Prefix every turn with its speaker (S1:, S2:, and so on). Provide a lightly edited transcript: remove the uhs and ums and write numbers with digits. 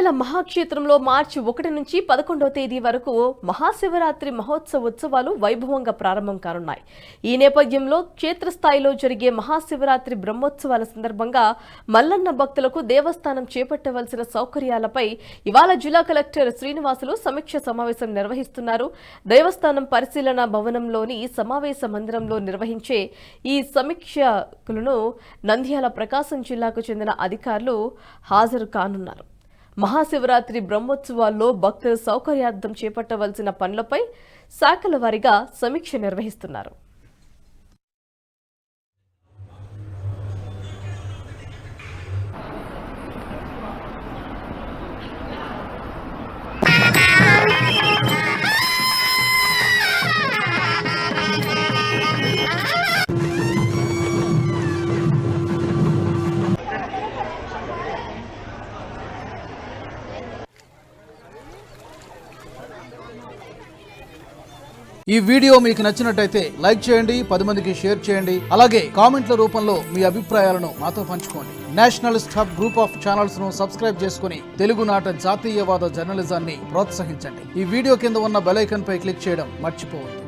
S1: తిరుమల మహాక్షేత్రంలో మార్చి 1 నుంచి 11వ తేదీ వరకు మహాశివరాత్రి ఉత్సవాలు వైభవంగా ప్రారంభం కానున్నాయి. ఈ నేపథ్యంలో క్షేత్రస్థాయిలో జరిగే మహాశివరాత్రి బ్రహ్మోత్సవాల సందర్భంగా మల్లన్న భక్తులకు దేవస్థానం చేపట్టవలసిన సౌకర్యాలపై ఇవాళ జిల్లా కలెక్టర్ శ్రీనివాసులు సమీక్ష సమావేశం నిర్వహిస్తున్నారు. దేవస్థానం పరిశీలన భవనంలోని సమావేశ మందిరంలో నిర్వహించే ఈ సమీక్షలను నంద్యాల ప్రకాశం జిల్లాకు చెందిన అధికారులు హాజరు కానున్నారు. మహాశివరాత్రి బ్రహ్మోత్సవాల్లో భక్తుల సౌకర్యార్థం చేపట్టవలసిన పనులపై శాఖల వారీగా సమీక్ష నిర్వహిస్తున్నారు.
S2: ఈ వీడియో మీకు నచ్చినట్టయితే లైక్ చేయండి, 10 మందికి షేర్ చేయండి. అలాగే కామెంట్ల రూపంలో మీ అభిప్రాయాలను మాతో పంచుకోండి. Nationalist hub group of channels ను సబ్స్క్రైబ్ చేసుకుని తెలుగునాట జాతీయవాద జర్నలిజాన్ని ప్రోత్సహించండి. ఈ వీడియో కింద ఉన్న బెల్ ఐకాన్ పై క్లిక్ చేయడం మర్చిపోవద్దు.